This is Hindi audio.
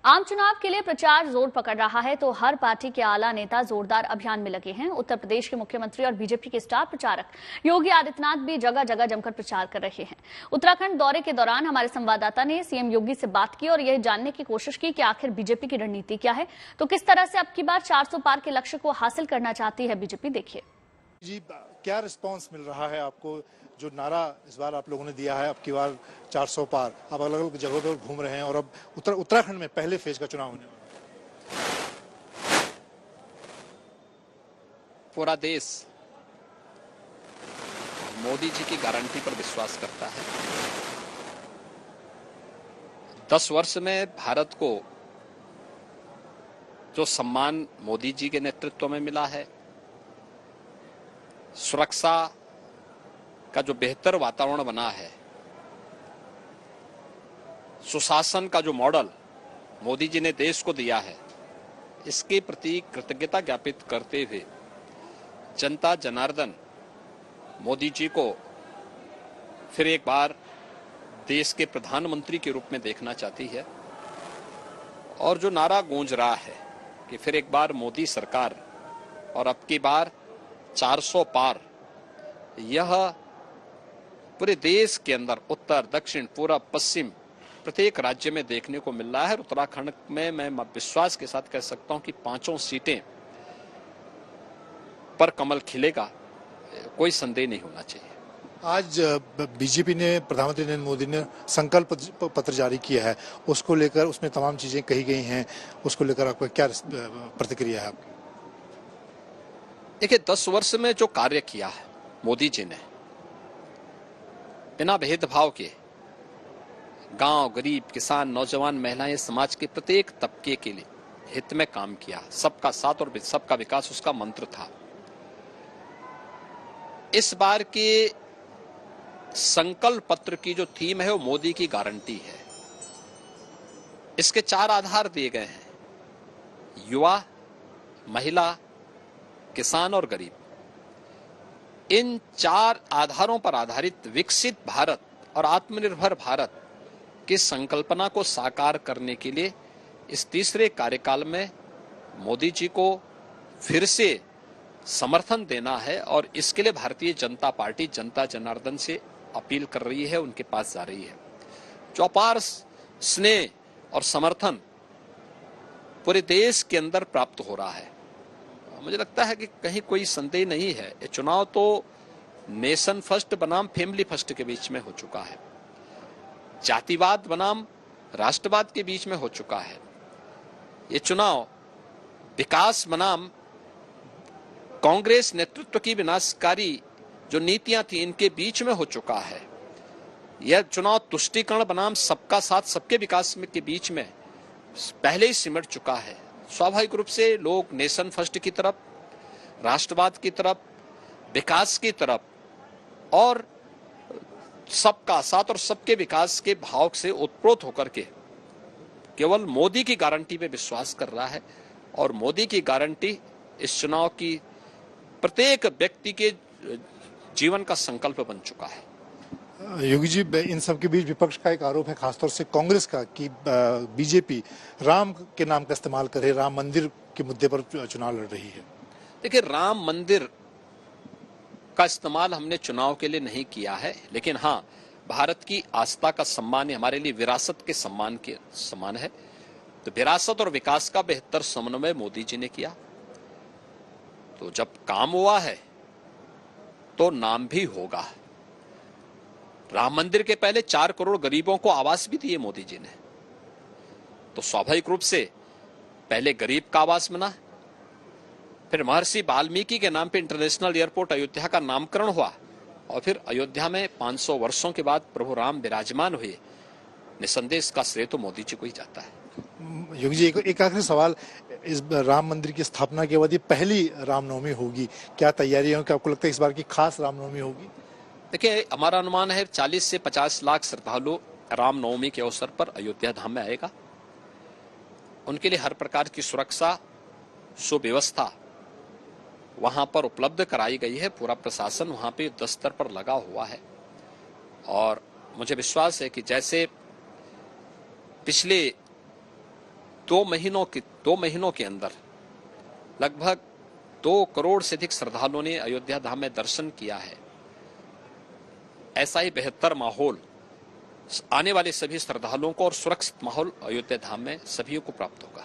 आम चुनाव के लिए प्रचार जोर पकड़ रहा है तो हर पार्टी के आला नेता जोरदार अभियान में लगे हैं। उत्तर प्रदेश के मुख्यमंत्री और बीजेपी के स्टार प्रचारक योगी आदित्यनाथ भी जगह जगह जमकर प्रचार कर रहे हैं। उत्तराखंड दौरे के दौरान हमारे संवाददाता ने सीएम योगी से बात की और यह जानने की कोशिश की कि आखिर बीजेपी की रणनीति क्या है, तो किस तरह से अब की बार 400 पार के लक्ष्य को हासिल करना चाहती है बीजेपी। देखिए जी, क्या रिस्पांस मिल रहा है आपको? जो नारा इस बार आप लोगों ने दिया है, अब की बार 400 पार, आप अलग अलग जगहों पर घूम रहे हैं और अब उत्तराखंड में पहले फेज का चुनाव होने वाला है। पूरा देश मोदी जी की गारंटी पर विश्वास करता है। 10 वर्ष में भारत को जो सम्मान मोदी जी के नेतृत्व में मिला है, सुरक्षा का जो बेहतर वातावरण बना है, सुशासन का जो मॉडल मोदी जी ने देश को दिया है, इसके प्रति कृतज्ञता ज्ञापित करते हुए जनता जनार्दन मोदी जी को फिर एक बार देश के प्रधानमंत्री के रूप में देखना चाहती है। और जो नारा गूंज रहा है कि फिर एक बार मोदी सरकार और अब की बार 400 पार, यह पूरे देश के अंदर उत्तर, दक्षिण, पूर्व, पश्चिम प्रत्येक राज्य में देखने को मिल रहा है। उत्तराखंड में मैं विश्वास के साथ कह सकता हूं कि 5 सीटें पर कमल खिलेगा, कोई संदेह नहीं होना चाहिए। आज बीजेपी ने, प्रधानमंत्री नरेंद्र मोदी ने संकल्प पत्र जारी किया है, उसको लेकर उसमें तमाम चीजें कही गई हैं, उसको लेकर आपको क्या प्रतिक्रिया है आपकी? देखिए, 10 वर्ष में जो कार्य किया है मोदी जी ने, बिना भेदभाव के गांव, गरीब, किसान, नौजवान, महिलाएं, समाज के प्रत्येक तबके के लिए हित में काम किया। सबका साथ और सबका विकास उसका मंत्र था। इस बार के संकल्प पत्र की जो थीम है वो मोदी की गारंटी है। इसके 4 आधार दिए गए हैं: युवा, महिला, किसान और गरीब। इन 4 आधारों पर आधारित विकसित भारत और आत्मनिर्भर भारत की संकल्पना को साकार करने के लिए इस तीसरे कार्यकाल में मोदी जी को फिर से समर्थन देना है। और इसके लिए भारतीय जनता पार्टी जनता जनार्दन से अपील कर रही है, उनके पास जा रही है। जो अपार स्नेह और समर्थन पूरे देश के अंदर प्राप्त हो रहा है, मुझे लगता है कि कहीं कोई संदेह नहीं है। ये चुनाव तो नेशन फर्स्ट बनाम फैमिली फर्स्ट के बीच में हो चुका है, जातिवाद बनाम राष्ट्रवाद के बीच में हो चुका है। ये चुनाव विकास बनाम कांग्रेस नेतृत्व की विनाशकारी जो नीतियां थी, इनके बीच में हो चुका है। यह चुनाव तुष्टीकरण बनाम सबका साथ सबके विकास के बीच में पहले ही सिमट चुका है। स्वाभाविक रूप से लोग नेशन फर्स्ट की तरफ, राष्ट्रवाद की तरफ, विकास की तरफ और सबका साथ और सबके विकास के भाव से उत्प्रोत होकर के केवल मोदी की गारंटी पे विश्वास कर रहा है। और मोदी की गारंटी इस चुनाव की प्रत्येक व्यक्ति के जीवन का संकल्प बन चुका है। योगी जी, इन सब के बीच विपक्ष का एक आरोप है, खासतौर से कांग्रेस का, कि बीजेपी राम के नाम का इस्तेमाल करे, राम मंदिर के मुद्दे पर चुनाव लड़ रही है। देखिए, राम मंदिर का इस्तेमाल हमने चुनाव के लिए नहीं किया है, लेकिन हाँ, भारत की आस्था का सम्मान हमारे लिए विरासत के सम्मान के समान है। तो विरासत और विकास का बेहतर समन्वय मोदी जी ने किया। तो जब काम हुआ है तो नाम भी होगा। राम मंदिर के पहले 4 करोड़ गरीबों को आवास भी दिए मोदी जी ने। तो स्वाभाविक रूप से पहले गरीब का आवास बना, फिर महर्षि वाल्मीकि के नाम पे इंटरनेशनल एयरपोर्ट अयोध्या का नामकरण हुआ, और फिर अयोध्या में 500 वर्षों के बाद प्रभु राम विराजमान हुए। निसंदेह इसका श्रेय तो मोदी जी को ही जाता है। योगी जी, एक आखिरी सवाल, इस राम मंदिर की स्थापना के बाद ये पहली रामनवमी होगी, क्या तैयारियां, क्या आपको लगता है इस बार की खास रामनवमी होगी? देखिए, हमारा अनुमान है 40 से 50 लाख श्रद्धालु रामनवमी के अवसर पर अयोध्या धाम में आएगा। उनके लिए हर प्रकार की सुरक्षा, सुव्यवस्था वहां पर उपलब्ध कराई गई है। पूरा प्रशासन वहां पे युद्ध स्तर पर लगा हुआ है। और मुझे विश्वास है कि जैसे पिछले दो महीनों के अंदर लगभग 2 करोड़ से अधिक श्रद्धालुओं ने अयोध्या धाम में दर्शन किया है। ऐसा ही बेहतर माहौल आने वाले सभी श्रद्धालुओं को और सुरक्षित माहौल अयोध्या धाम में सभी को प्राप्त होगा।